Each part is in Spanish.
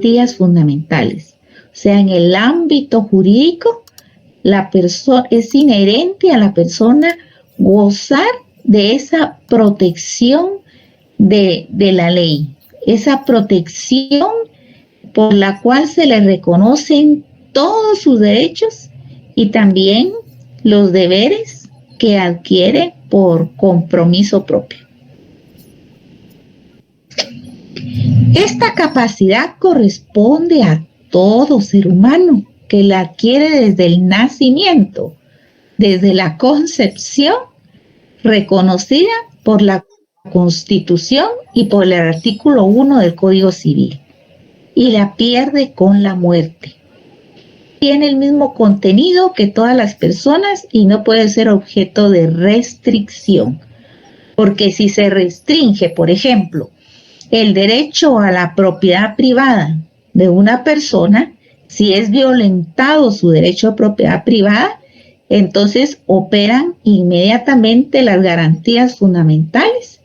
garantías fundamentales. O sea, en el ámbito jurídico, es inherente a la persona gozar de esa protección de la ley, esa protección por la cual se le reconocen todos sus derechos y también los deberes que adquiere por compromiso propio. Esta capacidad corresponde a todo ser humano que la adquiere desde el nacimiento, desde la concepción, reconocida por la Constitución y por el artículo 1 del Código Civil, y la pierde con la muerte. Tiene el mismo contenido que todas las personas y no puede ser objeto de restricción, porque si se restringe, por ejemplo, el derecho a la propiedad privada de una persona, si es violentado su derecho a propiedad privada, entonces operan inmediatamente las garantías fundamentales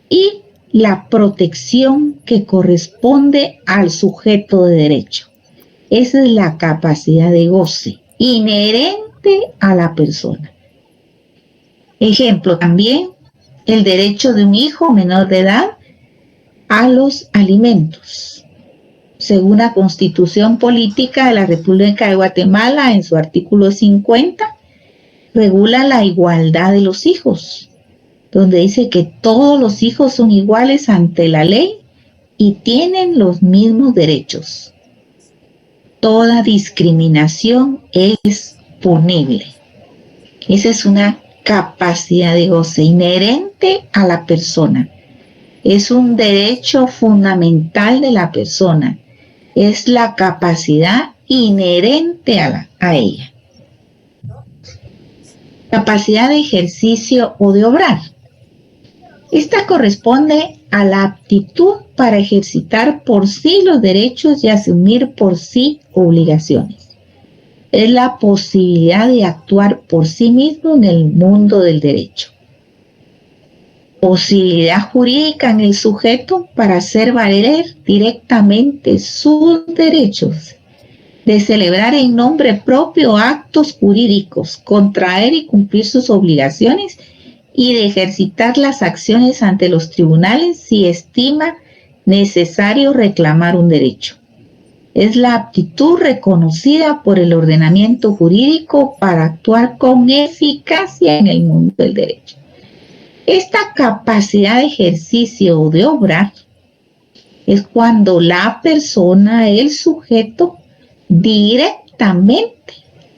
y la protección que corresponde al sujeto de derecho. Esa es la capacidad de goce inherente a la persona. Ejemplo también, el derecho de un hijo menor de edad a los alimentos. Según la Constitución Política de la República de Guatemala, en su artículo 50, regula la igualdad de los hijos, donde dice que todos los hijos son iguales ante la ley y tienen los mismos derechos. Toda discriminación es punible. Esa es una capacidad de goce inherente a la persona. Es un derecho fundamental de la persona. Es la capacidad inherente a ella. Capacidad de ejercicio o de obrar. Esta corresponde a la aptitud para ejercitar por sí los derechos y asumir por sí obligaciones. Es la posibilidad de actuar por sí mismo en el mundo del derecho. Posibilidad jurídica en el sujeto para hacer valer directamente sus derechos, de celebrar en nombre propio actos jurídicos, contraer y cumplir sus obligaciones y de ejercitar las acciones ante los tribunales si estima necesario reclamar un derecho. Es la aptitud reconocida por el ordenamiento jurídico para actuar con eficacia en el mundo del derecho. Esta capacidad de ejercicio o de obrar es cuando la persona, el sujeto, directamente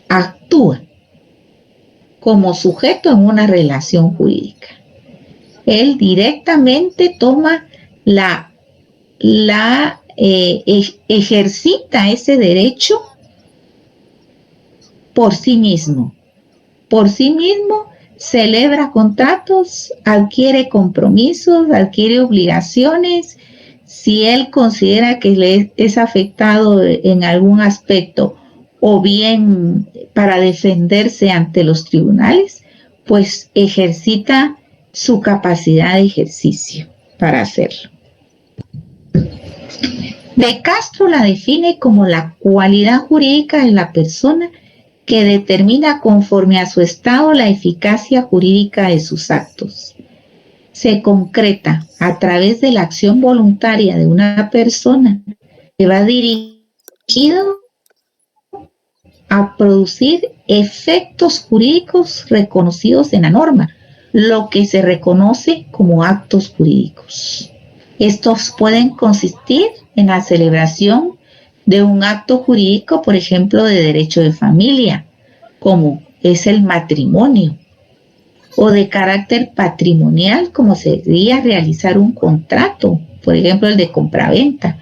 actúa como sujeto en una relación jurídica. Él directamente toma ejercita ese derecho por sí mismo. Por sí mismo celebra contratos, adquiere compromisos, adquiere obligaciones. Si él considera que le es afectado en algún aspecto o bien para defenderse ante los tribunales, pues ejercita su capacidad de ejercicio para hacerlo. De Castro la define como la cualidad jurídica de la persona que determina conforme a su estado la eficacia jurídica de sus actos. Se concreta a través de la acción voluntaria de una persona que va dirigido a producir efectos jurídicos reconocidos en la norma, lo que se reconoce como actos jurídicos. Estos pueden consistir en la celebración de un acto jurídico, por ejemplo, de derecho de familia, como es el matrimonio, o de carácter patrimonial, como sería realizar un contrato, por ejemplo, el de compraventa,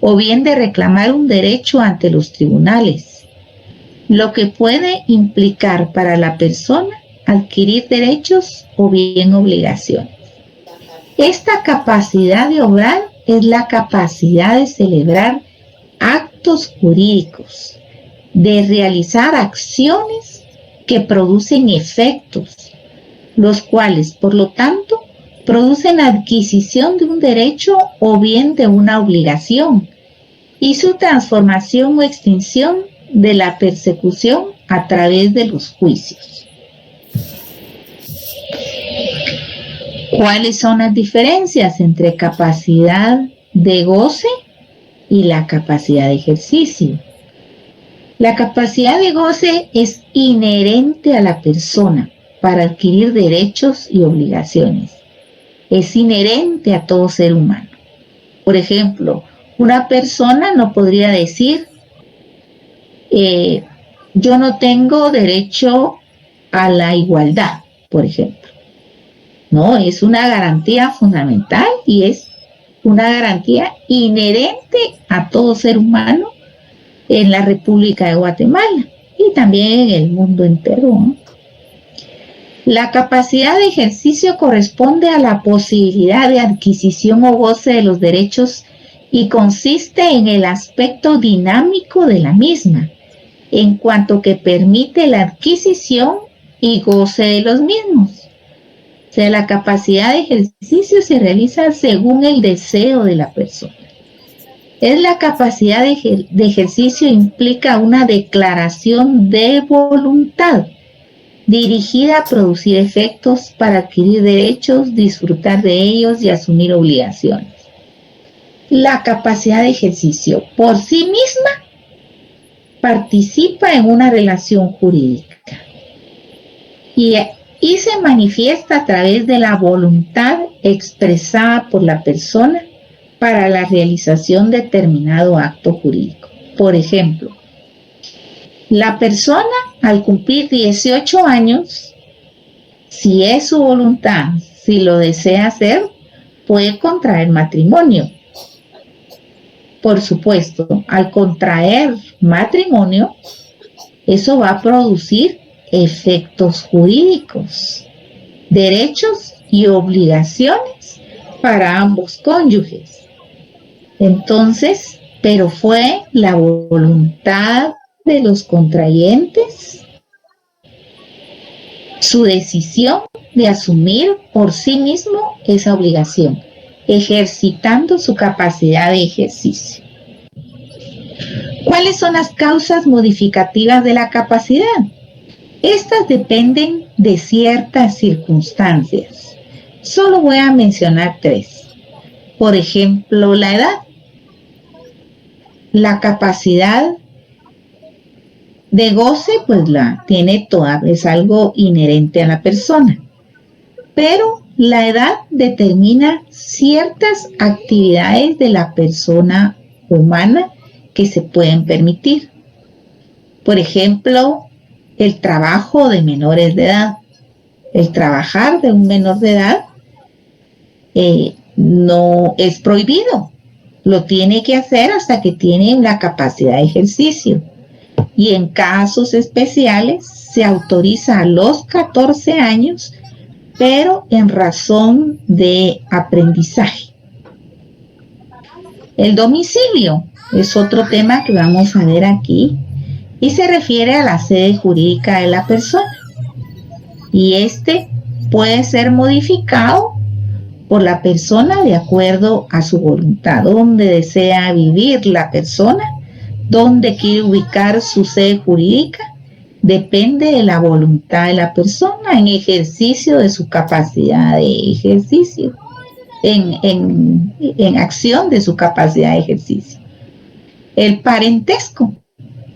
o bien de reclamar un derecho ante los tribunales, lo que puede implicar para la persona adquirir derechos o bien obligaciones. Esta capacidad de obrar es la capacidad de celebrar actos jurídicos, de realizar acciones que producen efectos, los cuales, por lo tanto, producen la adquisición de un derecho o bien de una obligación y su transformación o extinción de la persecución a través de los juicios. ¿Cuáles son las diferencias entre capacidad de goce y la capacidad de ejercicio? La capacidad de goce es inherente a la persona para adquirir derechos y obligaciones. Es inherente a todo ser humano. Por ejemplo, una persona no podría decir, yo no tengo derecho a la igualdad, por ejemplo. No, es una garantía fundamental y es una garantía inherente a todo ser humano en la República de Guatemala y también en el mundo entero, ¿no? La capacidad de ejercicio corresponde a la posibilidad de adquisición o goce de los derechos y consiste en el aspecto dinámico de la misma, en cuanto que permite la adquisición y goce de los mismos. O sea, la capacidad de ejercicio se realiza según el deseo de la persona. Es la capacidad de ejercicio implica una declaración de voluntad dirigida a producir efectos para adquirir derechos, disfrutar de ellos y asumir obligaciones. La capacidad de ejercicio por sí misma participa en una relación jurídica y se manifiesta a través de la voluntad expresada por la persona para la realización de determinado acto jurídico. Por ejemplo, la persona al cumplir 18 años, si es su voluntad, si lo desea hacer, puede contraer matrimonio. Por supuesto, al contraer matrimonio, eso va a producir efectos jurídicos, derechos y obligaciones para ambos cónyuges. Entonces, pero fue la voluntad de los contrayentes, su decisión de asumir por sí mismo esa obligación, ejercitando su capacidad de ejercicio. ¿Cuáles son las causas modificativas de la capacidad? Estas dependen de ciertas circunstancias. Solo voy a mencionar 3. Por ejemplo, la edad. La capacidad de goce, pues la tiene toda, es algo inherente a la persona. Pero la edad determina ciertas actividades de la persona humana que se pueden permitir. Por ejemplo, el trabajo de menores de edad. El trabajar de un menor de edad no es prohibido. Lo tiene que hacer hasta que tiene la capacidad de ejercicio. Y en casos especiales se autoriza a los 14 años, pero en razón de aprendizaje. El domicilio es otro tema que vamos a ver aquí y se refiere a la sede jurídica de la persona. Y este puede ser modificado por la persona de acuerdo a su voluntad, dónde desea vivir la persona, dónde quiere ubicar su sede jurídica, depende de la voluntad de la persona en ejercicio de su capacidad de ejercicio, en acción de su capacidad de ejercicio. El parentesco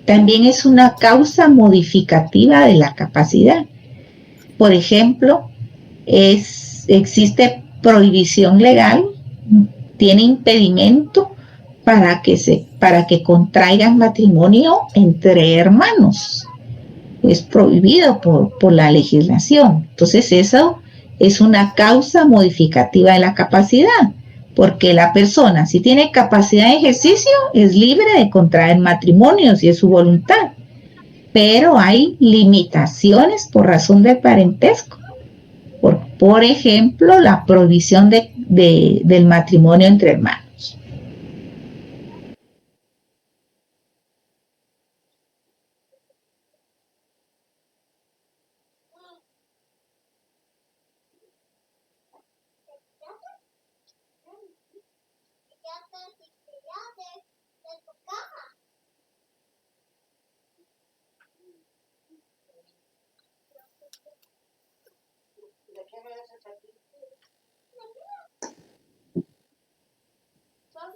también es una causa modificativa de la capacidad. Por ejemplo, existe prohibición legal, tiene impedimento para que contraigan matrimonio entre hermanos. Es prohibido por la legislación. Entonces eso es una causa modificativa de la capacidad, porque la persona, si tiene capacidad de ejercicio, es libre de contraer matrimonio si es su voluntad, pero hay limitaciones por razón del parentesco. Por ejemplo, la prohibición del matrimonio entre hermanos.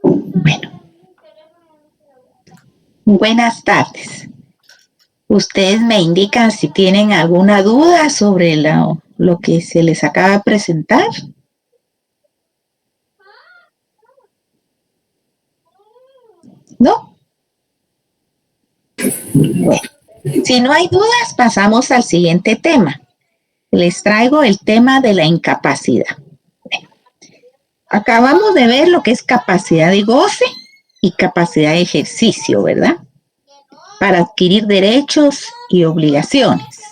Bueno, buenas tardes. Ustedes me indican si tienen alguna duda sobre lo que se les acaba de presentar. ¿No? Bueno, si no hay dudas, pasamos al siguiente tema. Les traigo el tema de la incapacidad. Acabamos de ver lo que es capacidad de goce y capacidad de ejercicio, ¿verdad? Para adquirir derechos y obligaciones.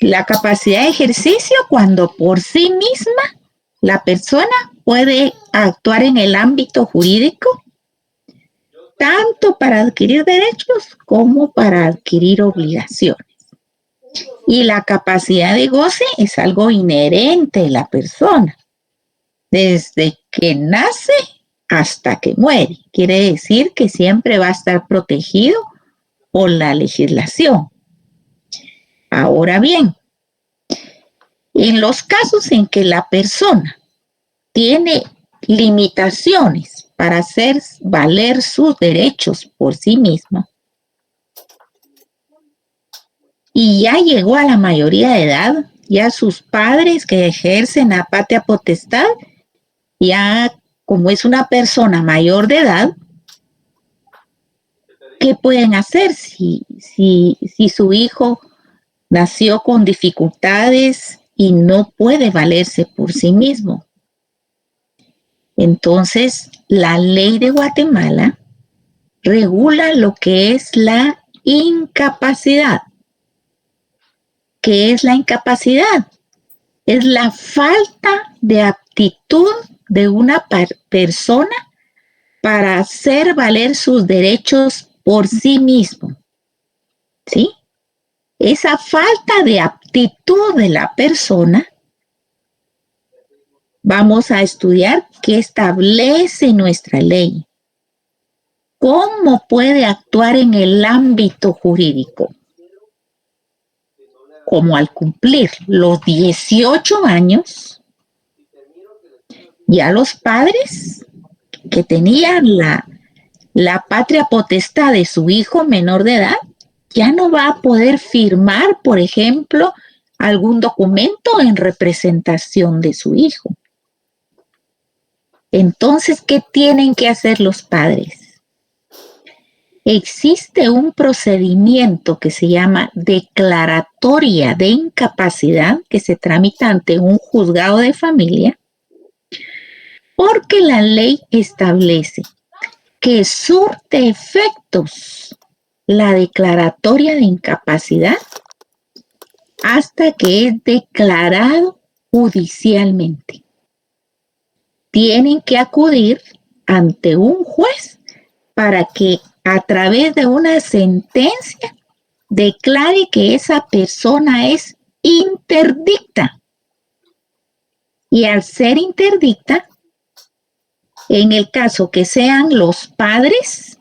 La capacidad de ejercicio cuando por sí misma la persona puede actuar en el ámbito jurídico tanto para adquirir derechos como para adquirir obligaciones. Y la capacidad de goce es algo inherente de la persona, desde que nace hasta que muere. Quiere decir que siempre va a estar protegido por la legislación. Ahora bien, en los casos en que la persona tiene limitaciones para hacer valer sus derechos por sí misma y ya llegó a la mayoría de edad, ya sus padres que ejercen la patria potestad, ya como es una persona mayor de edad, ¿qué pueden hacer si su hijo nació con dificultades y no puede valerse por sí mismo? Entonces, la ley de Guatemala regula lo que es la incapacidad. ¿Qué es la incapacidad? Es la falta de aptitud de una persona para hacer valer sus derechos por sí mismo. ¿Sí? Esa falta de aptitud de la persona, vamos a estudiar qué establece nuestra ley. ¿Cómo puede actuar en el ámbito jurídico? Como al cumplir los 18 años, ya los padres que tenían la patria potestad de su hijo menor de edad, ya no va a poder firmar, por ejemplo, algún documento en representación de su hijo. Entonces, ¿qué tienen que hacer los padres? Existe un procedimiento que se llama declaratoria de incapacidad que se tramita ante un juzgado de familia porque la ley establece que surte efectos la declaratoria de incapacidad hasta que es declarado judicialmente. Tienen que acudir ante un juez para que a través de una sentencia declare que esa persona es interdicta. Y al ser interdicta, en el caso que sean los padres,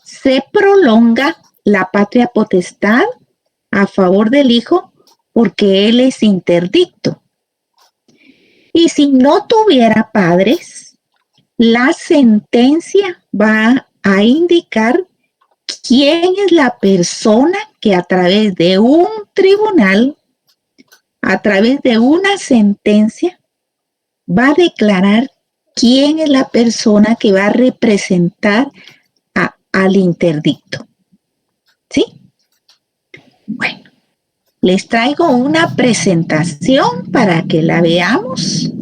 se prolonga la patria potestad a favor del hijo porque él es interdicto. Y si no tuviera padres, la sentencia va a indicar quién es la persona que a través de un tribunal, a través de una sentencia, va a declarar quién es la persona que va a representar al interdicto. ¿Sí? Bueno, les traigo una presentación para que la veamos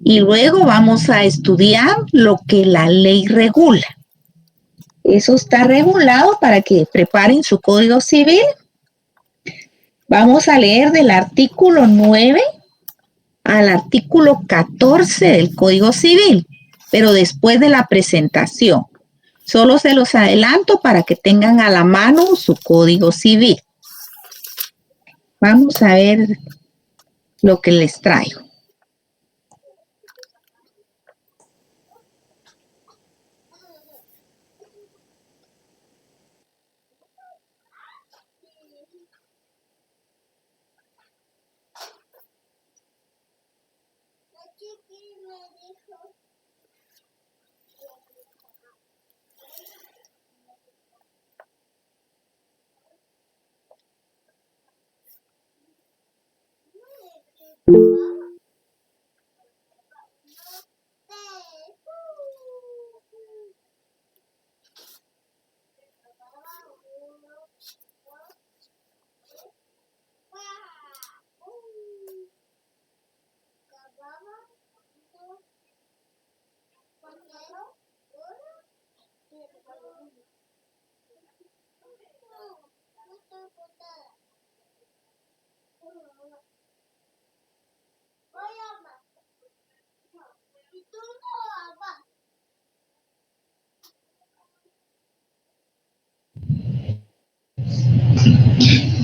y luego vamos a estudiar lo que la ley regula. Eso está regulado para que preparen su código civil. Vamos a leer del artículo 9 al artículo 14 del Código Civil, pero después de la presentación. Solo se los adelanto para que tengan a la mano su Código Civil. Vamos a ver lo que les traigo.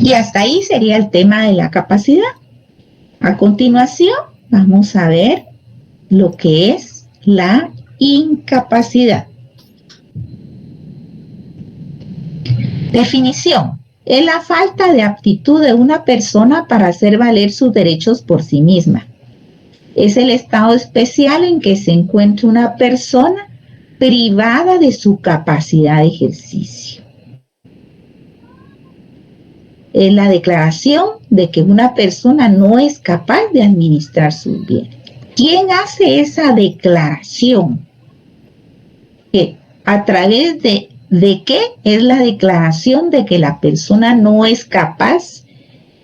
Y hasta ahí sería el tema de la capacidad. A continuación, vamos a ver lo que es la incapacidad. Definición. Es la falta de aptitud de una persona para hacer valer sus derechos por sí misma. Es el estado especial en que se encuentra una persona privada de su capacidad de ejercicio. Es la declaración de que una persona no es capaz de administrar sus bienes. ¿Quién hace esa declaración? ¿A través de qué? Es la declaración de que la persona no es capaz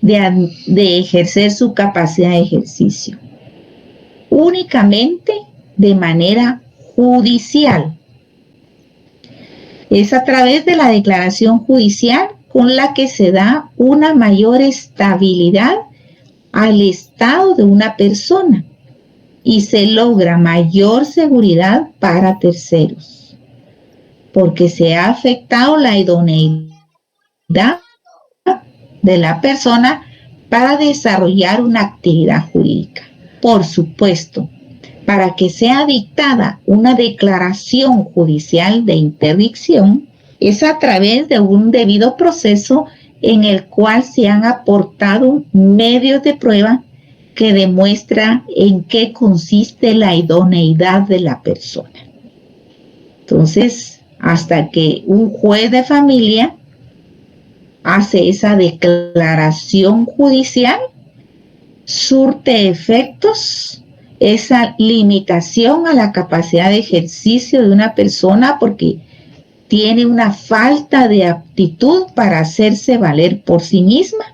de ejercer su capacidad de ejercicio. Únicamente de manera judicial. Es a través de la declaración judicial con la que se da una mayor estabilidad al estado de una persona y se logra mayor seguridad para terceros, porque se ha afectado la idoneidad de la persona para desarrollar una actividad jurídica. Por supuesto, para que sea dictada una declaración judicial de interdicción, es a través de un debido proceso en el cual se han aportado medios de prueba que demuestra en qué consiste la idoneidad de la persona. Entonces, hasta que un juez de familia hace esa declaración judicial, surte efectos esa limitación a la capacidad de ejercicio de una persona porque tiene una falta de aptitud para hacerse valer por sí misma,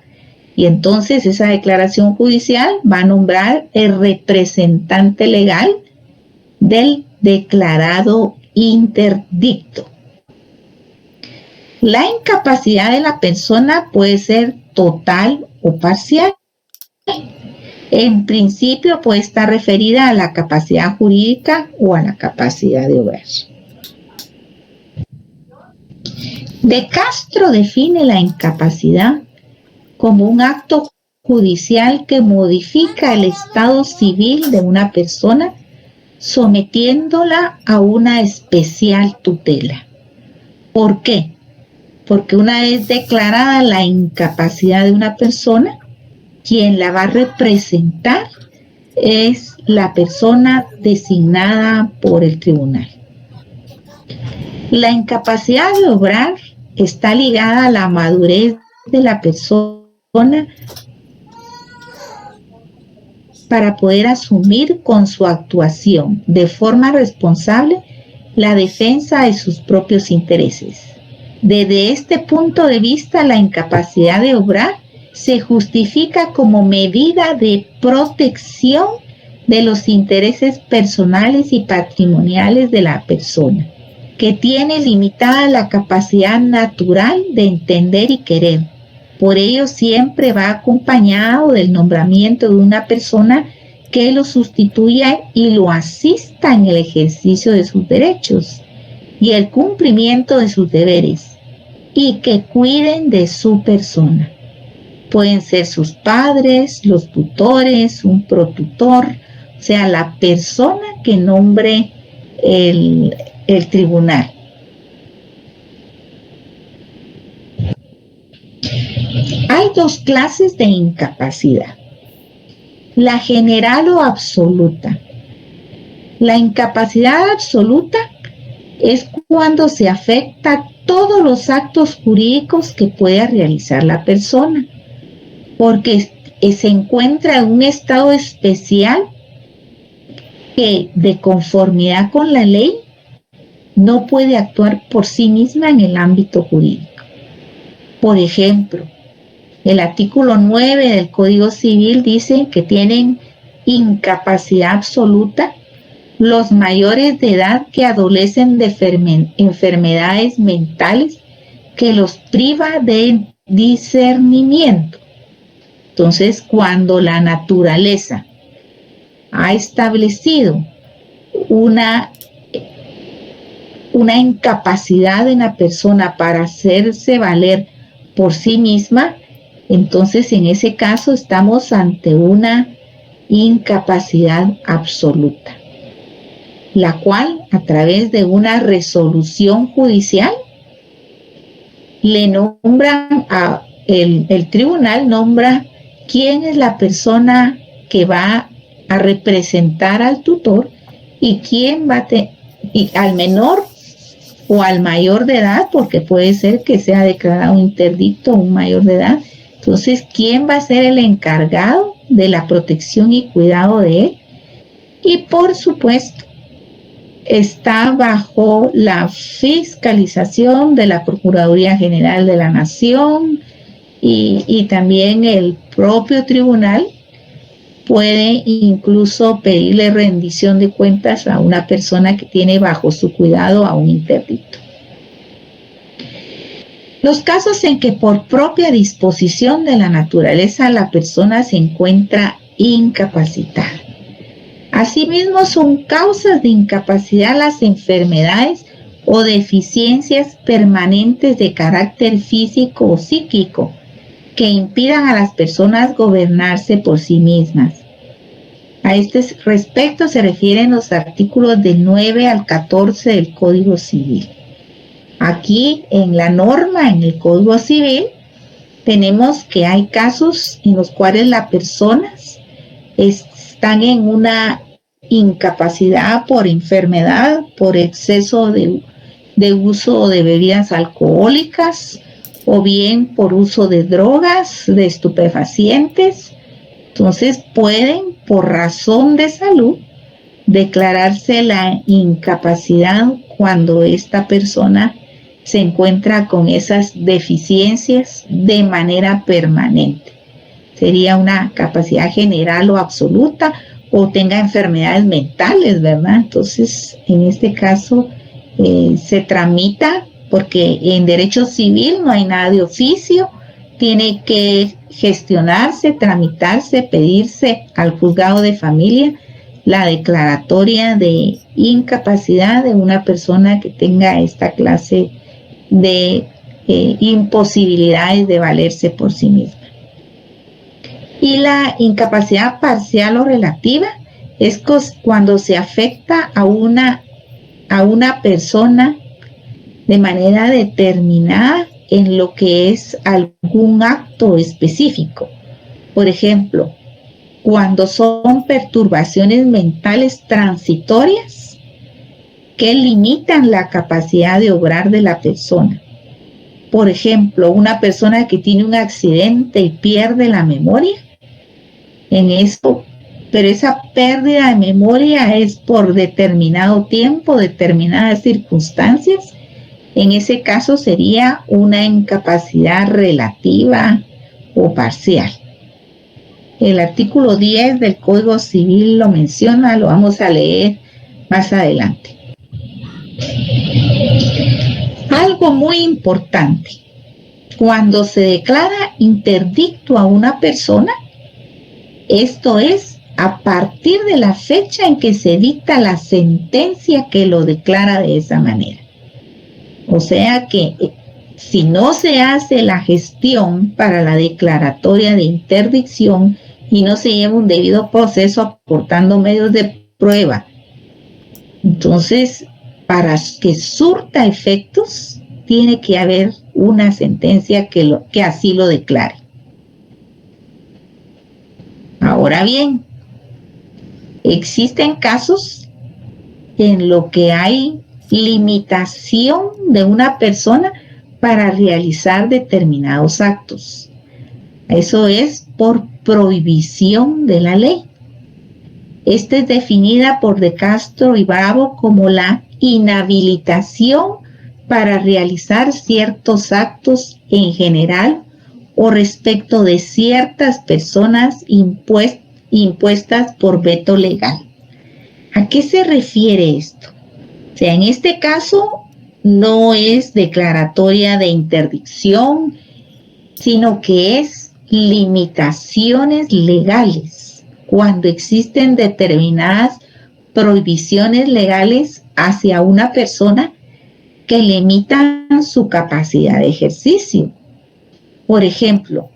y entonces esa declaración judicial va a nombrar el representante legal del declarado interdicto. La incapacidad de la persona puede ser total o parcial. En principio puede estar referida a la capacidad jurídica o a la capacidad de obrar. De Castro define la incapacidad como un acto judicial que modifica el estado civil de una persona, sometiéndola a una especial tutela. ¿Por qué? Porque una vez declarada la incapacidad de una persona, quien la va a representar es la persona designada por el tribunal. La incapacidad de obrar está ligada a la madurez de la persona para poder asumir con su actuación de forma responsable la defensa de sus propios intereses. Desde este punto de vista, la incapacidad de obrar se justifica como medida de protección de los intereses personales y patrimoniales de la persona, que tiene limitada la capacidad natural de entender y querer. Por ello siempre va acompañado del nombramiento de una persona que lo sustituya y lo asista en el ejercicio de sus derechos y el cumplimiento de sus deberes, y que cuiden de su persona. Pueden ser sus padres, los tutores, un protutor, o sea, la persona que nombre el tribunal. Hay dos clases de incapacidad: la general o absoluta. La incapacidad absoluta es cuando se afecta todos los actos jurídicos que pueda realizar la persona, porque se encuentra en un estado especial que, de conformidad con la ley, no puede actuar por sí misma en el ámbito jurídico. Por ejemplo, el artículo 9 del Código Civil dice que tienen incapacidad absoluta los mayores de edad que adolecen de enfermedades mentales que los priva de discernimiento. Entonces, cuando la naturaleza ha establecido una incapacidad de una persona para hacerse valer por sí misma, entonces en ese caso estamos ante una incapacidad absoluta, la cual a través de una resolución judicial le nombran el tribunal nombra quién es la persona que va a representar al tutor y quién va y al menor o al mayor de edad, porque puede ser que sea declarado un interdicto un mayor de edad. Entonces, ¿quién va a ser el encargado de la protección y cuidado de él? Y por supuesto, está bajo la fiscalización de la Procuraduría General de la Nación y también el propio tribunal puede incluso pedirle rendición de cuentas a una persona que tiene bajo su cuidado a un interdicto. Los casos en que por propia disposición de la naturaleza la persona se encuentra incapacitada. Asimismo, son causas de incapacidad las enfermedades o deficiencias permanentes de carácter físico o psíquico que impidan a las personas gobernarse por sí mismas. A este respecto se refieren los artículos del 9 al 14 del Código Civil. Aquí en la norma, en el Código Civil, tenemos que hay casos en los cuales las personas están en una incapacidad por enfermedad, por exceso de uso de bebidas alcohólicas, o bien por uso de drogas, de estupefacientes. Entonces pueden, por razón de salud, declararse la incapacidad cuando esta persona se encuentra con esas deficiencias de manera permanente. Sería una capacidad general o absoluta, o tenga enfermedades mentales, ¿verdad? Entonces, en este caso, se tramita, porque en derecho civil no hay nada de oficio, tiene que gestionarse, tramitarse, pedirse al juzgado de familia la declaratoria de incapacidad de una persona que tenga esta clase de imposibilidades de valerse por sí misma. Y la incapacidad parcial o relativa es cuando se afecta a una persona de manera determinada en lo que es algún acto específico. Por ejemplo, cuando son perturbaciones mentales transitorias que limitan la capacidad de obrar de la persona. Por ejemplo, una persona que tiene un accidente y pierde la memoria, pero esa pérdida de memoria es por determinado tiempo, determinadas circunstancias. En ese caso sería una incapacidad relativa o parcial. El artículo 10 del Código Civil lo menciona, lo vamos a leer más adelante. Algo muy importante, cuando se declara interdicto a una persona, esto es a partir de la fecha en que se dicta la sentencia que lo declara de esa manera. O sea que si no se hace la gestión para la declaratoria de interdicción y no se lleva un debido proceso aportando medios de prueba, entonces para que surta efectos tiene que haber una sentencia que así lo declare. Ahora bien, existen casos en los que hay limitación de una persona para realizar determinados actos. Eso es por prohibición de la ley. Esta es definida por De Castro y Bravo como la inhabilitación para realizar ciertos actos en general o respecto de ciertas personas impuestas por veto legal. ¿A qué se refiere esto? O sea, en este caso no es declaratoria de interdicción sino que es limitaciones legales, cuando existen determinadas prohibiciones legales hacia una persona que limitan su capacidad de ejercicio. Por ejemplo,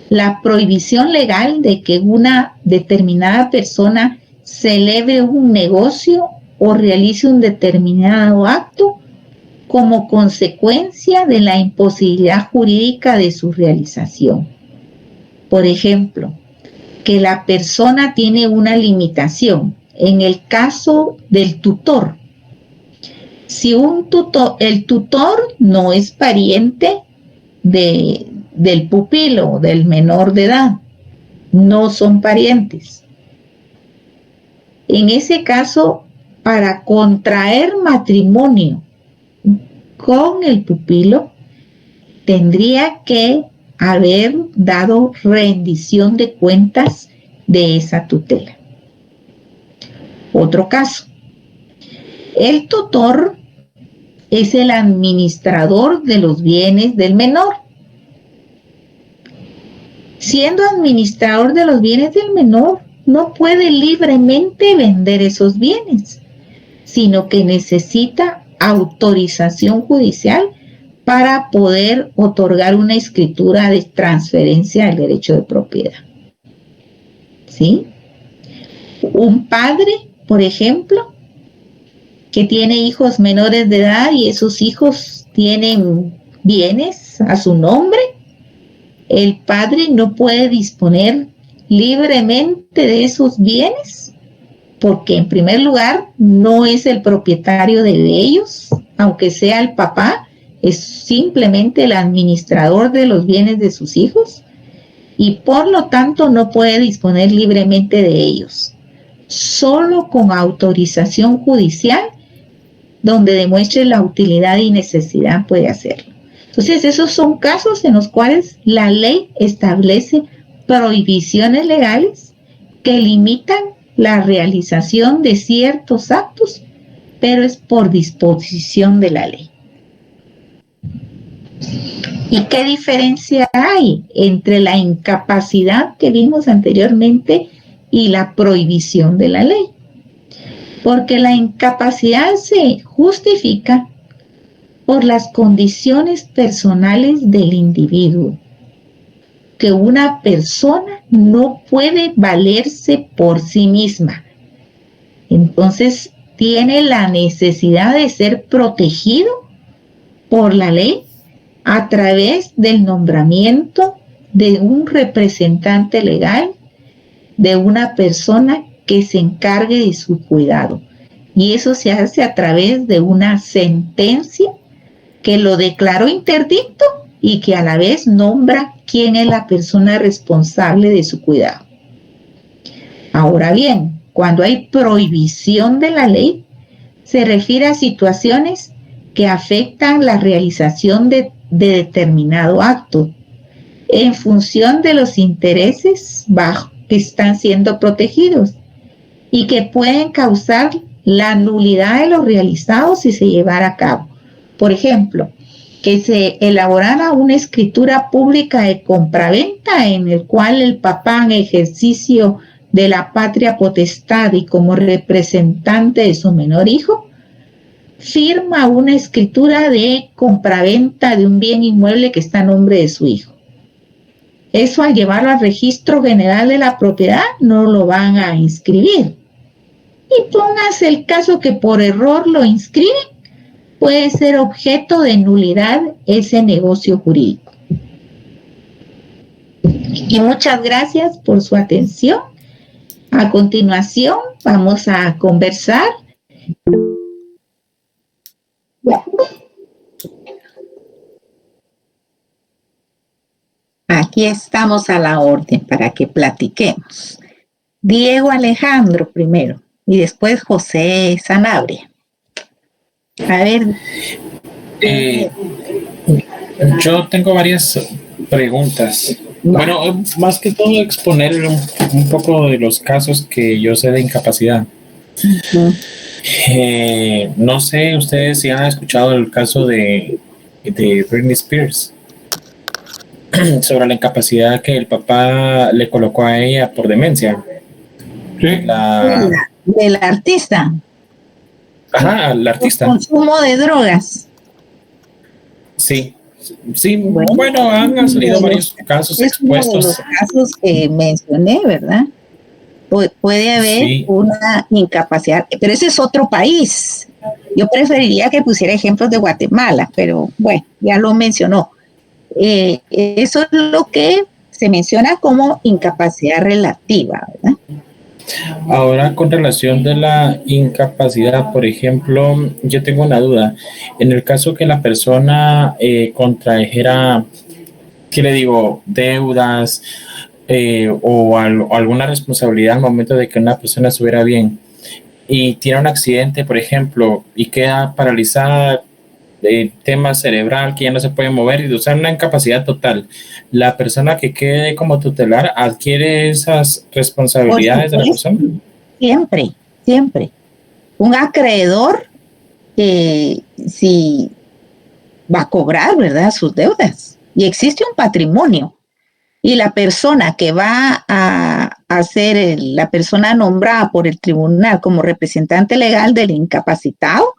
la prohibición legal de que una determinada persona celebre un negocio o realice un determinado acto como consecuencia de la imposibilidad jurídica de su realización. Por ejemplo, que la persona tiene una limitación. En el caso del tutor, si el tutor no es pariente del pupilo, del menor de edad, no son parientes. En ese caso, para contraer matrimonio con el pupilo, tendría que haber dado rendición de cuentas de esa tutela. Otro caso, el tutor es el administrador de los bienes del menor. Siendo administrador de los bienes del menor, no puede libremente vender esos bienes, sino que necesita autorización judicial para poder otorgar una escritura de transferencia del derecho de propiedad. ¿Sí? Un padre, por ejemplo, que tiene hijos menores de edad y esos hijos tienen bienes a su nombre, el padre no puede disponer libremente de esos bienes porque en primer lugar no es el propietario de ellos, aunque sea el papá, es simplemente el administrador de los bienes de sus hijos y por lo tanto no puede disponer libremente de ellos. Solo con autorización judicial, donde demuestre la utilidad y necesidad, puede hacerlo. Entonces, esos son casos en los cuales la ley establece prohibiciones legales que limitan la realización de ciertos actos, pero es por disposición de la ley. ¿Y qué diferencia hay entre la incapacidad que vimos anteriormente y la prohibición de la ley? Porque la incapacidad se justifica por las condiciones personales del individuo, que una persona no puede valerse por sí misma. Entonces, tiene la necesidad de ser protegido por la ley a través del nombramiento de un representante legal, de una persona que se encargue de su cuidado. Y eso se hace a través de una sentencia que lo declaró interdicto y que a la vez nombra quién es la persona responsable de su cuidado. Ahora bien, cuando hay prohibición de la ley, se refiere a situaciones que afectan la realización de determinado acto en función de los intereses que están siendo protegidos y que pueden causar la nulidad de lo realizado si se llevara a cabo. Por ejemplo, que se elaborara una escritura pública de compraventa en el cual el papá, en ejercicio de la patria potestad y como representante de su menor hijo, firma una escritura de compraventa de un bien inmueble que está a nombre de su hijo. Eso, al llevarlo al registro general de la propiedad, no lo van a inscribir. Y póngase el caso que por error lo inscriben, puede ser objeto de nulidad ese negocio jurídico. Y muchas gracias por su atención. A continuación vamos a conversar. Aquí estamos a la orden para que platiquemos. Diego Alejandro primero y después José Sanabria. A ver. Yo tengo varias preguntas. Bueno, más que todo exponer un poco de los casos que yo sé de incapacidad. Uh-huh. No sé ustedes si han escuchado el caso de Britney Spears. sobre la incapacidad que el papá le colocó a ella por demencia. Sí. Del artista. Ajá, al artista. El consumo de drogas. Sí, sí, bueno, han salido varios casos expuestos. Uno de los casos que mencioné, ¿verdad? Puede haber una incapacidad, pero ese es otro país. Yo preferiría que pusiera ejemplos de Guatemala, pero bueno, ya lo mencionó. Eso es lo que se menciona como incapacidad relativa, ¿verdad? Ahora, con relación de la incapacidad, por ejemplo, yo tengo una duda. En el caso que la persona contrajera, ¿qué le digo? Deudas o alguna responsabilidad al momento de que una persona estuviera bien y tiene un accidente, por ejemplo, y queda paralizada de tema cerebral, que ya no se puede mover y usar una incapacidad total, la persona que quede como tutelar adquiere esas responsabilidades de la persona. Siempre, siempre. Un acreedor si va a cobrar, ¿verdad?, sus deudas. Y existe un patrimonio. Y la persona que va a ser la persona nombrada por el tribunal como representante legal del incapacitado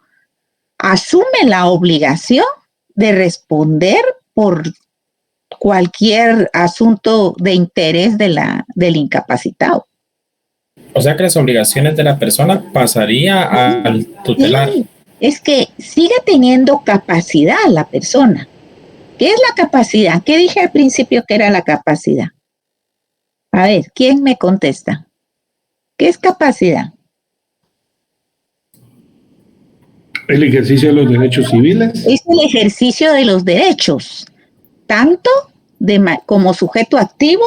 asume la obligación de responder por cualquier asunto de interés del incapacitado. O sea que las obligaciones de la persona pasaría al tutelar. Sí, es que sigue teniendo capacidad la persona. ¿Qué es la capacidad? ¿Qué dije al principio que era la capacidad? A ver, ¿quién me contesta? ¿Qué es capacidad? El ejercicio de los derechos civiles. Es el ejercicio de los derechos, tanto como sujeto activo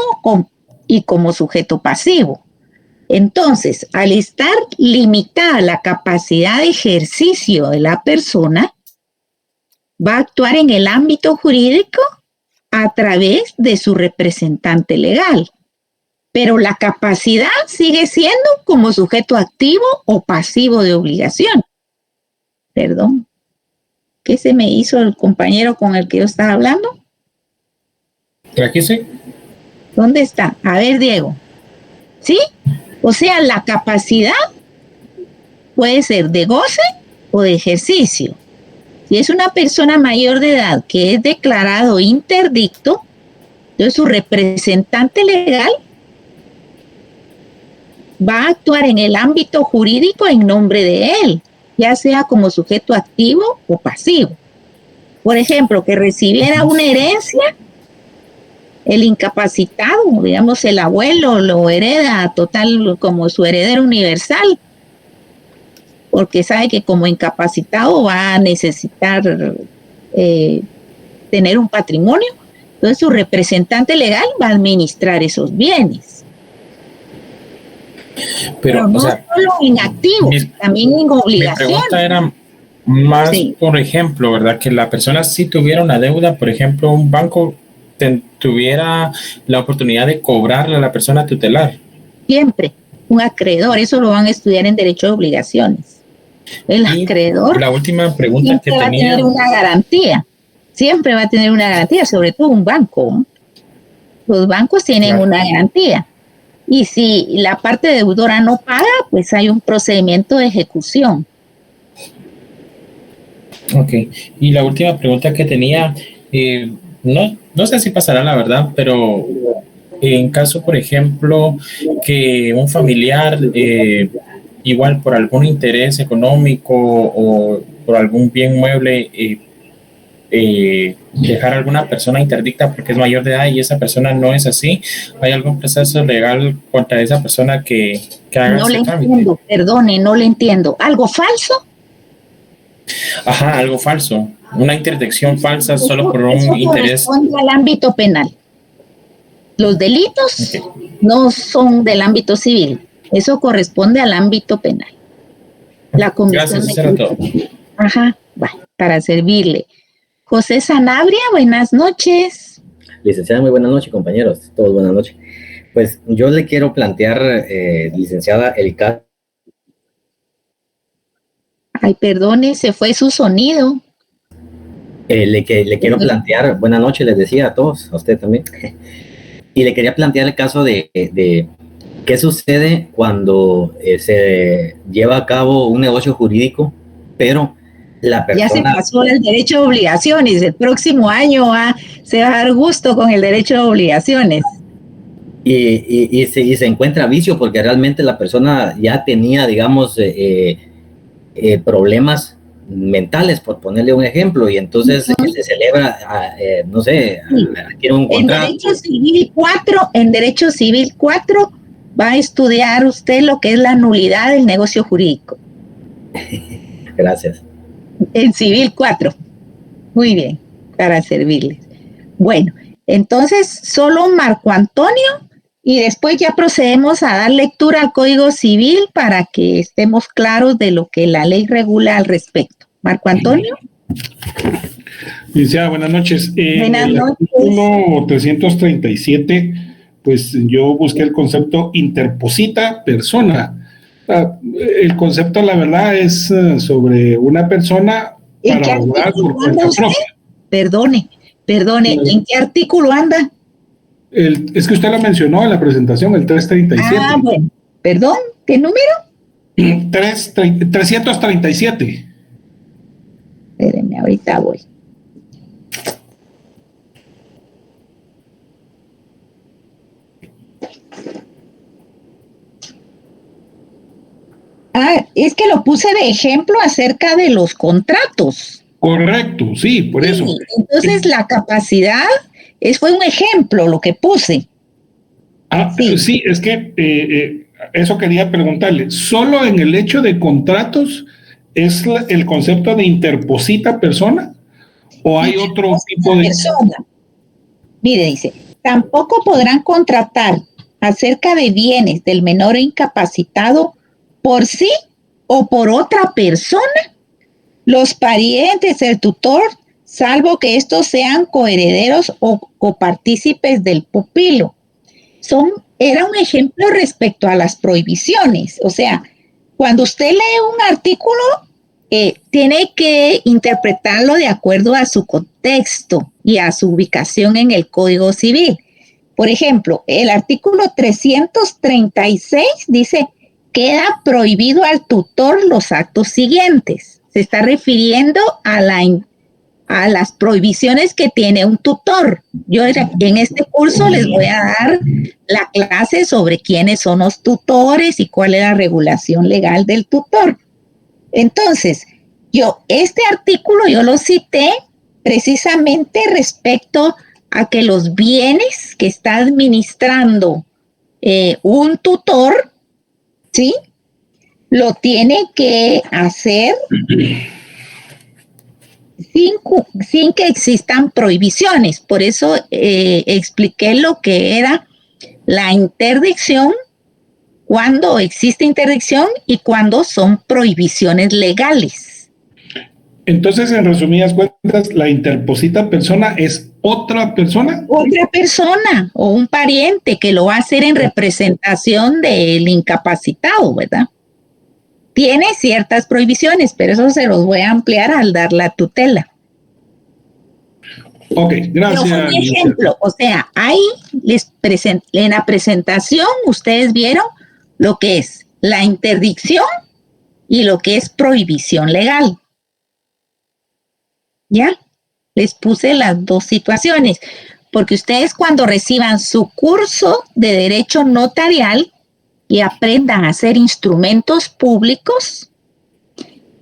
y como sujeto pasivo. Entonces, al estar limitada la capacidad de ejercicio de la persona, va a actuar en el ámbito jurídico a través de su representante legal. Pero la capacidad sigue siendo como sujeto activo o pasivo de obligación. Perdón. ¿Qué se me hizo el compañero con el que yo estaba hablando? Aquí sí. ¿Dónde está? A ver, Diego. ¿Sí? O sea, la capacidad puede ser de goce o de ejercicio. Si es una persona mayor de edad que es declarado interdicto, entonces su representante legal va a actuar en el ámbito jurídico en nombre de él, ya sea como sujeto activo o pasivo. Por ejemplo, que recibiera una herencia, el incapacitado, digamos el abuelo, lo hereda total como su heredero universal, porque sabe que como incapacitado va a necesitar tener un patrimonio, entonces su representante legal va a administrar esos bienes. Pero no solo en activo, también en obligación. Mi pregunta era más, por ejemplo, ¿verdad? Que la persona si tuviera una deuda, por ejemplo, un banco tuviera la oportunidad de cobrarle a la persona tutelar. Siempre, un acreedor, eso lo van a estudiar en Derecho de Obligaciones. El acreedor la última pregunta que va a tener una garantía, siempre va a tener una garantía, sobre todo un banco, ¿no? Los bancos tienen una garantía. Y si la parte deudora no paga, pues hay un procedimiento de ejecución. Ok. Y la última pregunta que tenía, no sé si pasará la verdad, pero en caso, por ejemplo, que un familiar, igual por algún interés económico o por algún bien mueble, dejar a alguna persona interdicta porque es mayor de edad y esa persona no es así, ¿hay algún proceso legal contra esa persona que haga no ese trámite? Entiendo, perdone, no le entiendo. ¿Algo falso? Ajá, algo falso. Una interdicción falsa solo por un interés. Corresponde al ámbito penal. Los delitos no son del ámbito civil. Eso corresponde al ámbito penal. La comisión. Gracias, eso era todo. Ajá, bueno, para servirle. José Sanabria, buenas noches. Licenciada, muy buenas noches, compañeros. Todos buenas noches. Pues yo le quiero plantear, licenciada, el caso. Ay, perdone, se fue su sonido. Le quiero plantear, buenas noches, les decía a todos, a usted también, y le quería plantear el caso de qué sucede cuando se lleva a cabo un negocio jurídico, pero la persona... Ya se pasó el derecho de obligaciones, el próximo año se va a dar gusto con el derecho de obligaciones. Y se encuentra vicio porque realmente la persona ya tenía, digamos, problemas mentales, por ponerle un ejemplo, y entonces se celebra, no sé, quiere un contrato. En Derecho Civil 4 va a estudiar usted lo que es la nulidad del negocio jurídico. Gracias. En Civil 4. Muy bien, para servirles. Bueno, entonces solo Marco Antonio y después ya procedemos a dar lectura al Código Civil para que estemos claros de lo que la ley regula al respecto. Marco Antonio. Licenciada, buenas noches. Buenas noches. En el artículo 337, pues yo busqué el concepto interposita persona. El concepto, la verdad, es sobre una persona para obrar por cuenta propia. Perdone, ¿en qué artículo anda? Es que usted lo mencionó en la presentación, el 337. Ah, bueno, perdón, ¿qué número? 337. Espérenme, ahorita voy. Es que lo puse de ejemplo acerca de los contratos. Correcto, sí, por eso. Entonces la capacidad fue un ejemplo lo que puse. Sí, es que eso quería preguntarle. ¿Solo en el hecho de contratos es el concepto de interposita persona? ¿O hay otro tipo de persona? Mire, dice, tampoco podrán contratar acerca de bienes del menor incapacitado por sí o por otra persona los parientes del tutor, salvo que estos sean coherederos o copartícipes del pupilo. Era un ejemplo respecto a las prohibiciones. O sea, cuando usted lee un artículo, tiene que interpretarlo de acuerdo a su contexto y a su ubicación en el Código Civil. Por ejemplo, el artículo 336 dice, queda prohibido al tutor los actos siguientes. Se está refiriendo a las prohibiciones que tiene un tutor. Yo en este curso les voy a dar la clase sobre quiénes son los tutores y cuál es la regulación legal del tutor. Entonces, este artículo yo lo cité precisamente respecto a que los bienes que está administrando un tutor, ¿sí?, lo tiene que hacer sin que existan prohibiciones. Por eso expliqué lo que era la interdicción, cuando existe interdicción y cuando son prohibiciones legales. Entonces, en resumidas cuentas, la interposita persona es otra persona. Otra persona o un pariente que lo va a hacer en representación del incapacitado, ¿verdad? Tiene ciertas prohibiciones, pero eso se los voy a ampliar al dar la tutela. Ok, gracias. Pero un ejemplo, o sea, ahí en la presentación ustedes vieron lo que es la interdicción y lo que es prohibición legal. ¿Ya? Les puse las dos situaciones, porque ustedes cuando reciban su curso de Derecho Notarial y aprendan a hacer instrumentos públicos,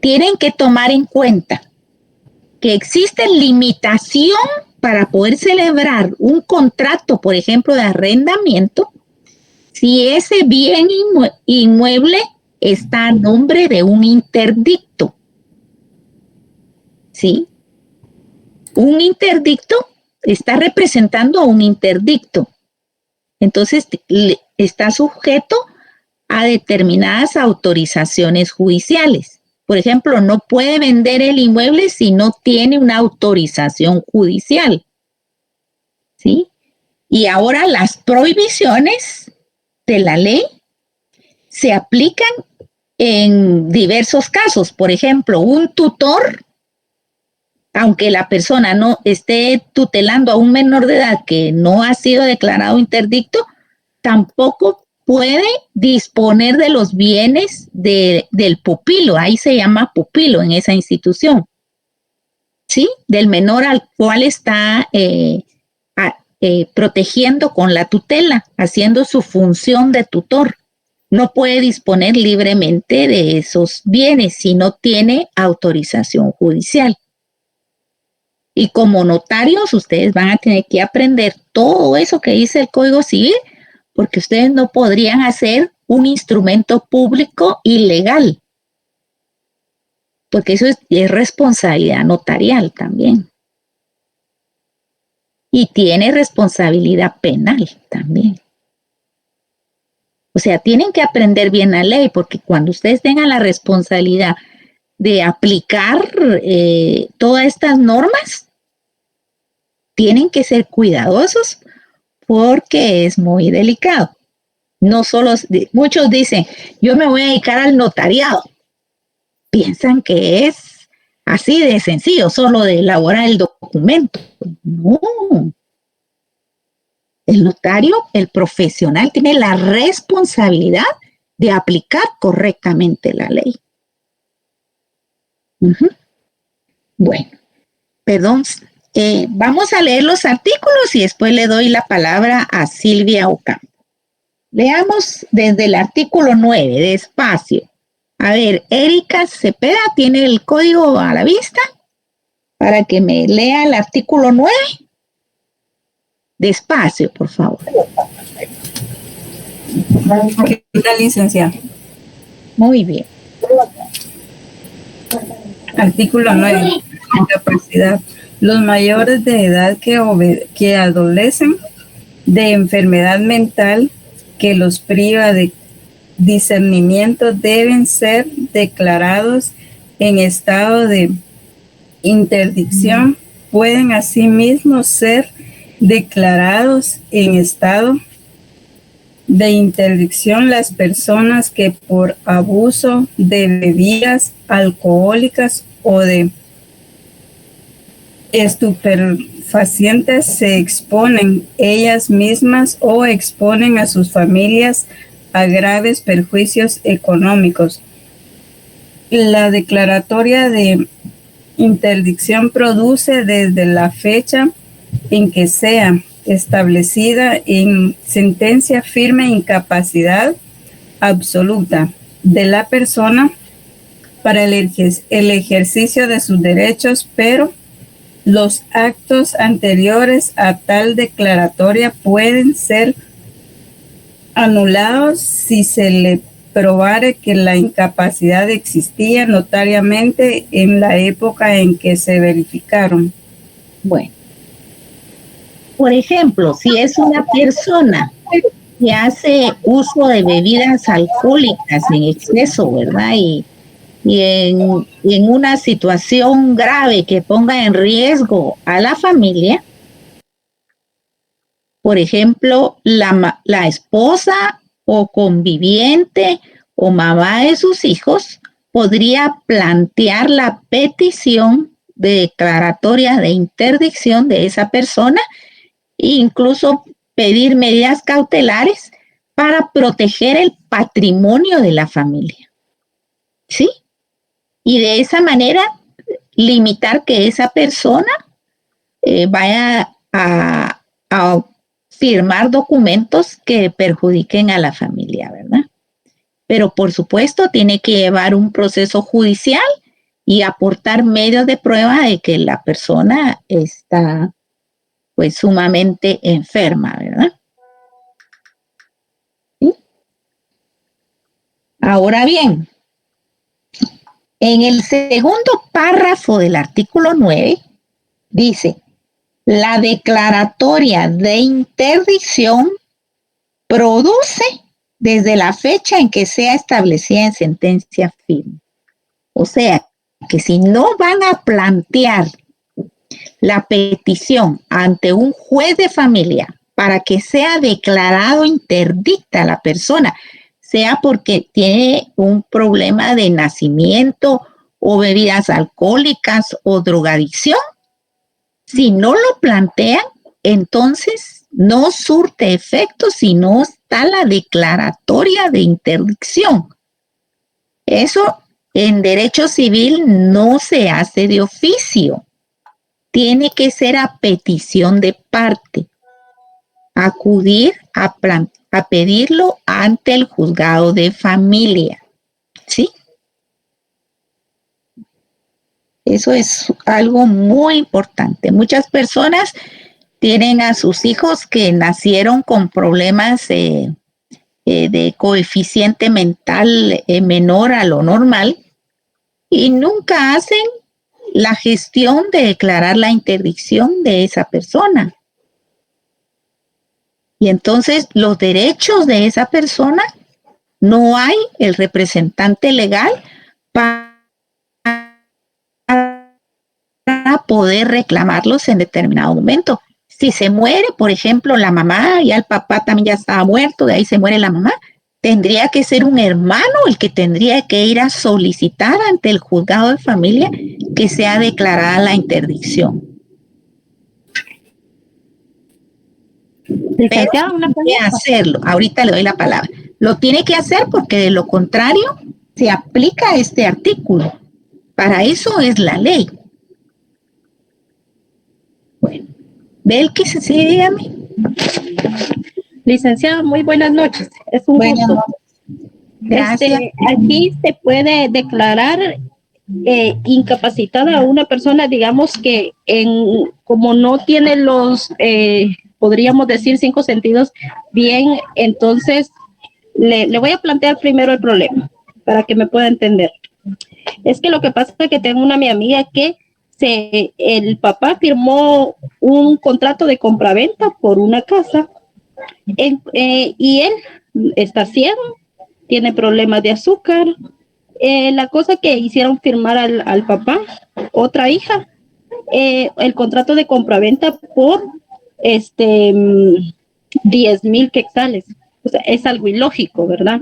tienen que tomar en cuenta que existe limitación para poder celebrar un contrato, por ejemplo, de arrendamiento, si ese bien inmueble está a nombre de un interdicto. ¿Sí? Un interdicto está representando a un interdicto. Entonces, está sujeto a determinadas autorizaciones judiciales. Por ejemplo, no puede vender el inmueble si no tiene una autorización judicial. ¿Sí? Y ahora las prohibiciones de la ley se aplican en diversos casos. Por ejemplo, un tutor aunque la persona no esté tutelando a un menor de edad que no ha sido declarado interdicto, tampoco puede disponer de los bienes del pupilo, ahí se llama pupilo en esa institución, ¿sí? Del menor al cual está protegiendo con la tutela, haciendo su función de tutor. No puede disponer libremente de esos bienes si no tiene autorización judicial. Y como notarios, ustedes van a tener que aprender todo eso que dice el Código Civil, porque ustedes no podrían hacer un instrumento público ilegal, porque eso es responsabilidad notarial también. Y tiene responsabilidad penal también. O sea, tienen que aprender bien la ley, porque cuando ustedes tengan la responsabilidad de aplicar todas estas normas, tienen que ser cuidadosos porque es muy delicado. No solo, muchos dicen, yo me voy a dedicar al notariado. Piensan que es así de sencillo, solo de elaborar el documento. No. El notario, el profesional, tiene la responsabilidad de aplicar correctamente la ley. Bueno, perdón, vamos a leer los artículos y después le doy la palabra a Silvia Ocampo. Leamos desde el artículo 9, despacio. A ver, Erika Cepeda, ¿tiene el código a la vista? Para que me lea el artículo 9. Despacio, por favor. ¿Qué tal, licenciada? Muy bien. Artículo 9. Incapacidad. Los mayores de edad que adolecen de enfermedad mental que los priva de discernimiento deben ser declarados en estado de interdicción. Pueden asimismo ser declarados en estado de interdicción las personas que por abuso de bebidas alcohólicas o de estupefacientes se exponen ellas mismas o exponen a sus familias a graves perjuicios económicos. La declaratoria de interdicción produce desde la fecha en que sea establecida en sentencia firme incapacidad absoluta de la persona para el ejercicio de sus derechos, pero los actos anteriores a tal declaratoria pueden ser anulados si se le probare que la incapacidad existía notariamente en la época en que se verificaron. Bueno, por ejemplo, si es una persona que hace uso de bebidas alcohólicas en exceso, ¿verdad? Y en una situación grave que ponga en riesgo a la familia, por ejemplo, la esposa o conviviente o mamá de sus hijos podría plantear la petición de declaratoria de interdicción de esa persona e incluso pedir medidas cautelares para proteger el patrimonio de la familia. ¿Sí? Y de esa manera limitar que esa persona vaya a firmar documentos que perjudiquen a la familia, ¿verdad? Pero por supuesto tiene que llevar un proceso judicial y aportar medios de prueba de que la persona está pues sumamente enferma, ¿verdad? ¿Sí? Ahora bien, en el segundo párrafo del artículo 9 dice: la declaratoria de interdicción produce desde la fecha en que sea establecida en sentencia firme. O sea, que si no van a plantear la petición ante un juez de familia para que sea declarado interdicta la persona, sea porque tiene un problema de nacimiento o bebidas alcohólicas o drogadicción, Si no lo plantean, entonces no surte efecto si no está la declaratoria de interdicción. Eso en derecho civil no se hace de oficio. Tiene que ser a petición de parte. Acudir a pedirlo ante el juzgado de familia. ¿Sí? Eso es algo muy importante. Muchas personas tienen a sus hijos que nacieron con problemas de coeficiente mental menor a lo normal y nunca hacen la gestión de declarar la interdicción de esa persona. Y entonces los derechos de esa persona, no hay el representante legal para poder reclamarlos en determinado momento. Si se muere, por ejemplo, la mamá, ya el papá también ya estaba muerto, de ahí se muere la mamá, tendría que ser un hermano el que tendría que ir a solicitar ante el juzgado de familia que sea declarada la interdicción. Pero tiene que hacerlo, ahorita le doy la palabra. Lo tiene que hacer porque de lo contrario se aplica este artículo. Para eso es la ley. Bueno, Belkis, sí, dígame. Licenciada, muy buenas noches. Es un gusto. Gracias. Aquí se puede declarar incapacitada a una persona, digamos que como no tiene los, podríamos decir, 5 sentidos bien, entonces le voy a plantear primero el problema para que me pueda entender. Es que lo que pasa es que tengo una mi amiga que el papá firmó un contrato de compraventa por una casa y él está ciego, tiene problemas de azúcar. La cosa que hicieron firmar al papá, otra hija, el contrato de compraventa por 10,000 quetzales. O sea, es algo ilógico, ¿verdad?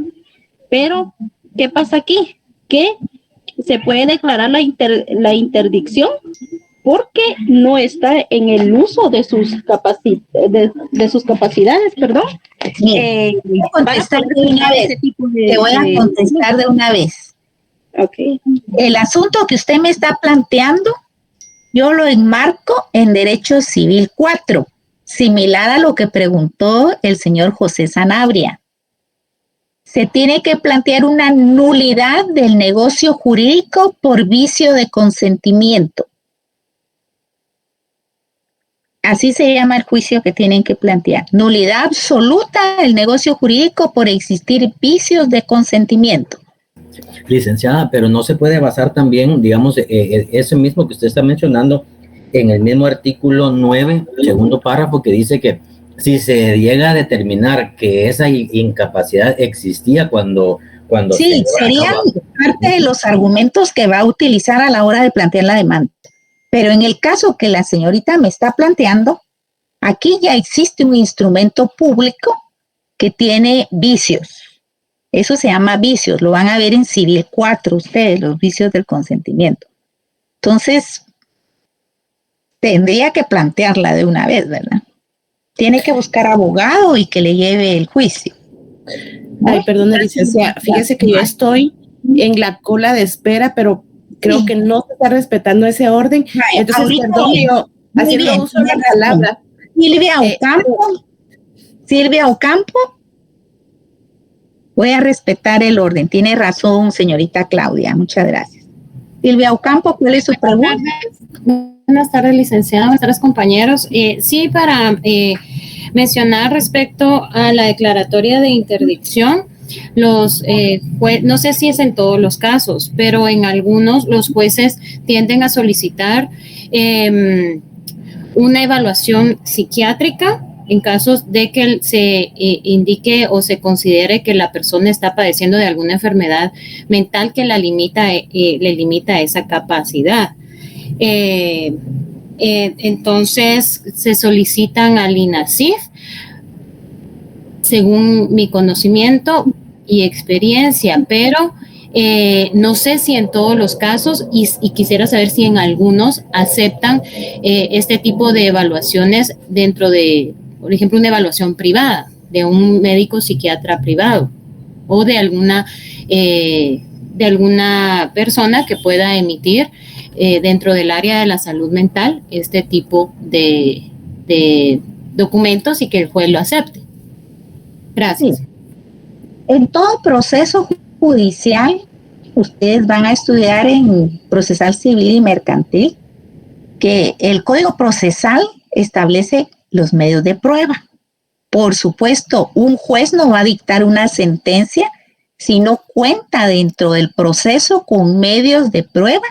Pero, ¿qué pasa aquí? Que se puede declarar la interdicción porque no está en el uso de sus capacidades, perdón. Te voy a contestar de una vez. Te voy a contestar de una vez. Okay. El asunto que usted me está planteando, yo lo enmarco en Derecho Civil 4, similar a lo que preguntó el señor José Sanabria. Se tiene que plantear una nulidad del negocio jurídico por vicio de consentimiento. Así se llama el juicio que tienen que plantear. Nulidad absoluta del negocio jurídico por existir vicios de consentimiento. Licenciada, pero no se puede basar también, digamos, ese mismo que usted está mencionando en el mismo artículo 9, segundo párrafo, que dice que si se llega a determinar que esa incapacidad existía cuando sí, serían parte de los argumentos que va a utilizar a la hora de plantear la demanda. Pero en el caso que la señorita me está planteando, aquí ya existe un instrumento público que tiene vicios. Eso se llama vicios, lo van a ver en Civil 4 ustedes, los vicios del consentimiento. Entonces, tendría que plantearla de una vez, ¿verdad? Tiene que buscar abogado y que le lleve el juicio. Ay, perdón, licenciada, fíjese que yo estoy en la cola de espera, pero creo que no se está respetando ese orden. Entonces, perdón, yo haciendo uso de la palabra. Silvia Ocampo, voy a respetar el orden. Tiene razón, señorita Claudia. Muchas gracias. Silvia Ocampo, ¿cuál es su pregunta? Buenas tardes, licenciada. Buenas tardes, compañeros. Sí, para mencionar respecto a la declaratoria de interdicción, no sé si es en todos los casos, pero en algunos los jueces tienden a solicitar una evaluación psiquiátrica en casos de que se indique o se considere que la persona está padeciendo de alguna enfermedad mental que le limita esa capacidad. Entonces se solicitan al INASIF, según mi conocimiento y experiencia, pero No sé si en todos los casos y quisiera saber si en algunos aceptan este tipo de evaluaciones dentro de, por ejemplo, una evaluación privada de un médico psiquiatra privado o de alguna persona que pueda emitir dentro del área de la salud mental este tipo de documentos y que el juez lo acepte. Gracias. Sí. En todo proceso judicial, ustedes van a estudiar en procesal civil y mercantil que el Código Procesal establece los medios de prueba. Por supuesto, un juez no va a dictar una sentencia si no cuenta dentro del proceso con medios de prueba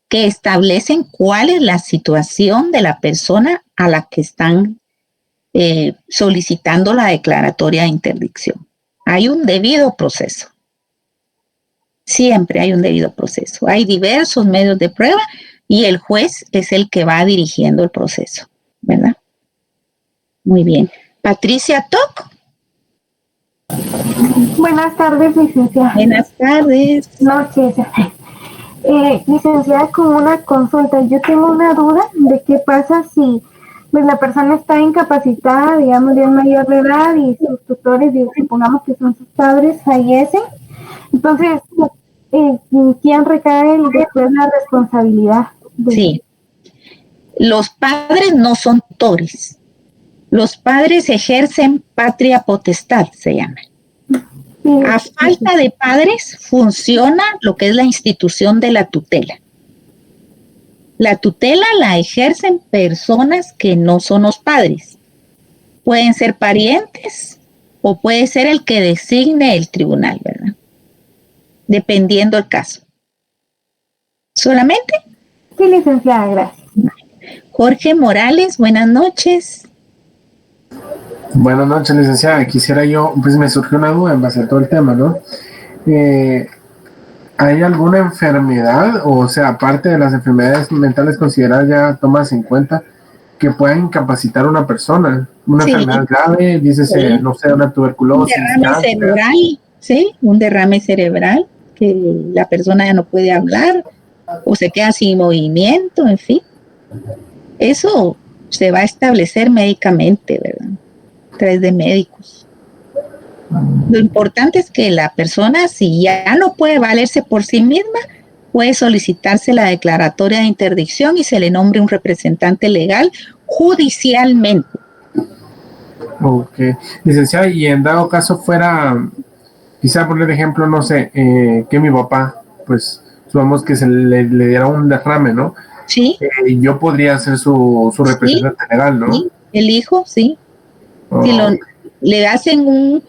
que establecen cuál es la situación de la persona a la que están solicitando la declaratoria de interdicción. Hay un debido proceso. Siempre hay un debido proceso. Hay diversos medios de prueba y el juez es el que va dirigiendo el proceso, ¿verdad? Muy bien. Patricia Toc. Buenas tardes, licenciada. Buenas tardes. Noches. Licenciada, con una consulta. Yo tengo una duda de qué pasa si pues, la persona está incapacitada, digamos, de mayor de edad y sus tutores, supongamos que son sus padres, fallecen. Entonces, ¿quién recae después la responsabilidad? Sí. Los padres no son tutores. Los padres ejercen patria potestad, se llama. A falta de padres funciona lo que es la institución de la tutela. La tutela la ejercen personas que no son los padres. Pueden ser parientes o puede ser el que designe el tribunal, ¿verdad? Dependiendo el caso. ¿Solamente? Sí, licenciada, gracias. Jorge Morales, buenas noches. Buenas noches, licenciada. Quisiera yo, pues me surgió una duda en base a todo el tema, ¿no? ¿Hay alguna enfermedad, o sea, aparte de las enfermedades mentales consideradas ya tomadas en cuenta, que puedan incapacitar a una persona? Una enfermedad grave, dícese, no sé, una tuberculosis. Un derrame cerebral, ¿sí? Un derrame cerebral, que la persona ya no puede hablar, o se queda sin movimiento, en fin. Eso se va a establecer médicamente, ¿verdad? A través de médicos. Lo importante es que la persona, si ya no puede valerse por sí misma, puede solicitarse la declaratoria de interdicción y se le nombre un representante legal judicialmente. Ok. Licenciada, y en dado caso fuera, quizá poner ejemplo, no sé, que mi papá, pues, supongamos que se le diera un derrame, ¿no? Sí. Yo podría ser su representante legal, ¿no? Sí, el hijo, sí. Si le hacen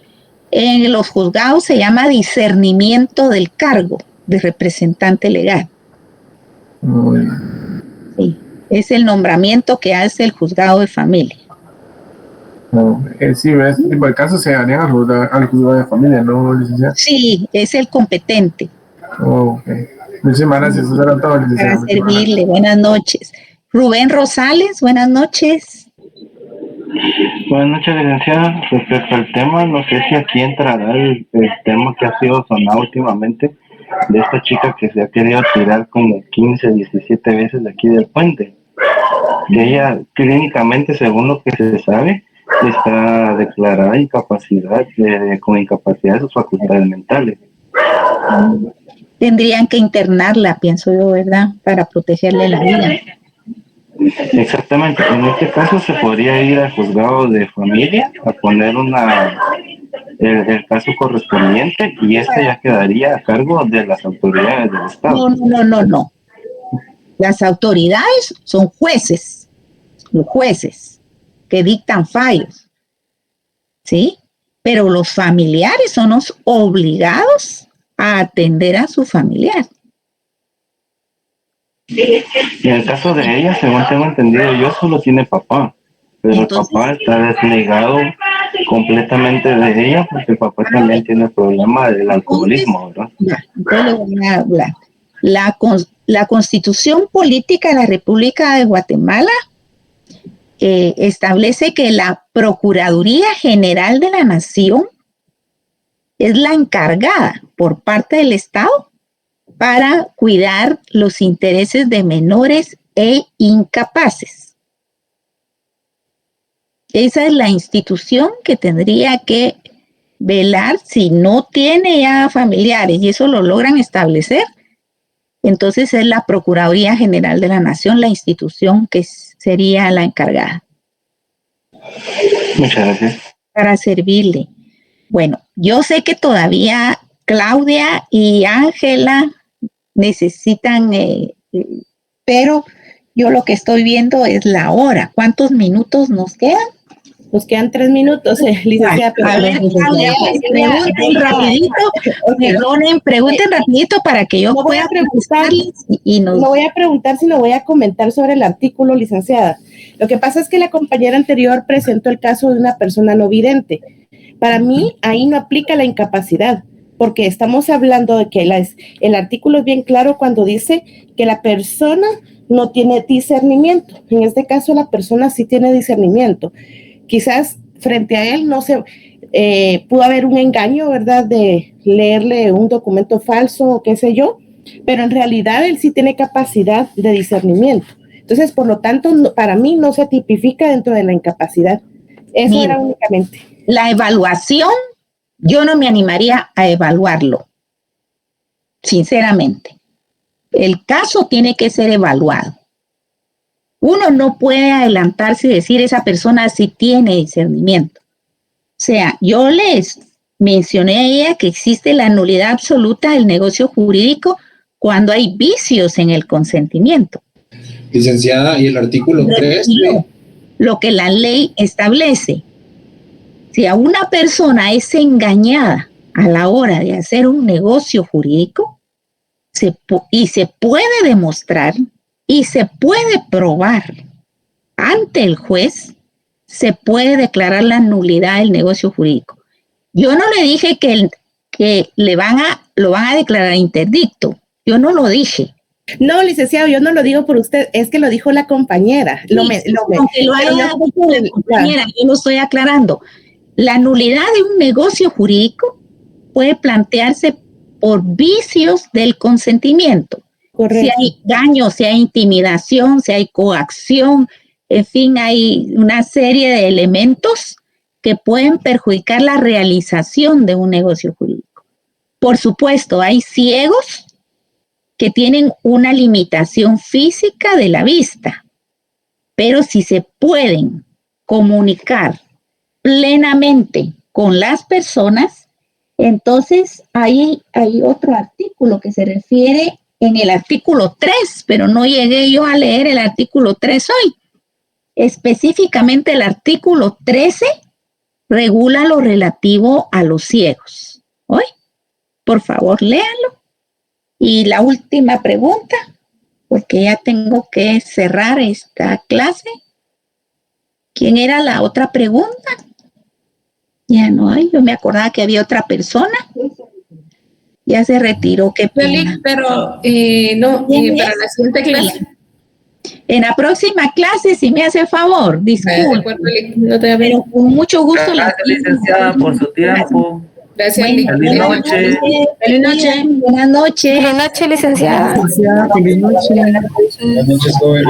en los juzgados se llama discernimiento del cargo de representante legal. Sí, es el nombramiento que hace el juzgado de familia. Sí, este tipo de casos se harían al juzgado de familia, ¿no, licenciada? Sí, es el competente. Muchísimas gracias. Eso era todo, licenciada. Para servirle. Buenas noches. Rubén Rosales, buenas noches. Buenas noches, licenciada. Respecto al tema, no sé si aquí entrará el tema que ha sido sonado últimamente de esta chica que se ha querido tirar como 15, 17 veces de aquí del puente. Que ella clínicamente, según lo que se sabe, está declarada con incapacidad de sus facultades mentales. Tendrían que internarla, pienso yo, ¿verdad? Para protegerle la vida. Exactamente. En este caso se podría ir al juzgado de familia a poner el caso correspondiente y este ya quedaría a cargo de las autoridades del Estado. No. Las autoridades son jueces, los jueces que dictan fallos, ¿sí? Pero los familiares son los obligados a atender a su familiar. En el caso de ella, según tengo entendido, yo solo tiene papá, pero entonces, el papá está desligado completamente de ella porque el papá también tiene el problema del alcoholismo, ¿verdad? Entonces le voy a hablar. La Constitución Política de la República de Guatemala establece que la Procuraduría General de la Nación es la encargada por parte del Estado para cuidar los intereses de menores e incapaces. Esa es la institución que tendría que velar si no tiene ya familiares y eso lo logran establecer. Entonces es la Procuraduría General de la Nación, la institución que sería la encargada. Muchas gracias. Para servirle. Bueno, yo sé que todavía Claudia y Ángela necesitan, pero yo lo que estoy viendo es la hora. ¿Cuántos minutos nos quedan? Nos quedan 3 minutos, licenciada. A ver, Claudia, pregunten rapidito, pregunten rapidito para que yo pueda preguntar. No voy a preguntar, sino voy a comentar sobre el artículo, licenciada. Lo que pasa es que la compañera anterior presentó el caso de una persona no vidente. Para mí, ahí no aplica la incapacidad, porque estamos hablando de que el artículo es bien claro cuando dice que la persona no tiene discernimiento. En este caso, la persona sí tiene discernimiento. Quizás frente a él no se pudo haber un engaño, ¿verdad? De leerle un documento falso o qué sé yo, pero en realidad él sí tiene capacidad de discernimiento. Entonces, por lo tanto, para mí no se tipifica dentro de la incapacidad. Eso Mira, era únicamente. La evaluación, yo no me animaría a evaluarlo, sinceramente. El caso tiene que ser evaluado. Uno no puede adelantarse y decir esa persona sí tiene discernimiento. O sea, yo les mencioné a ella que existe la nulidad absoluta del negocio jurídico cuando hay vicios en el consentimiento. Licenciada, ¿y el artículo 3? Lo que la ley establece. Si a una persona es engañada a la hora de hacer un negocio jurídico y se puede demostrar y se puede probar ante el juez, se puede declarar la nulidad del negocio jurídico. Yo no le dije que lo van a declarar interdicto. Yo no lo dije. No, licenciado, yo no lo digo por usted, es que lo dijo la compañera. Yo lo estoy aclarando. La nulidad de un negocio jurídico puede plantearse por vicios del consentimiento. Correcto. Si hay daño, si hay intimidación, si hay coacción, en fin, hay una serie de elementos que pueden perjudicar la realización de un negocio jurídico. Por supuesto, hay ciegos que tienen una limitación física de la vista, pero si se pueden comunicar plenamente con las personas, entonces hay otro artículo que se refiere en el artículo 3, pero no llegué yo a leer el artículo 3 hoy. Específicamente el artículo 13 regula lo relativo a los ciegos. Hoy, por favor, léanlo. Y la última pregunta, porque ya tengo que cerrar esta clase. ¿Quién era la otra pregunta? Ya no hay, yo me acordaba que había otra persona. Ya se retiró, qué pena. Pero no, para la siguiente clase. En la próxima clase, si me hace favor, disculpe. Pero con mucho gusto. Gracias, licenciada, por su tiempo. Gracias, Feliz noche. Feliz noche. Buenas noches. Buenas noches, licenciada. Feliz noche. Buenas noches, joven.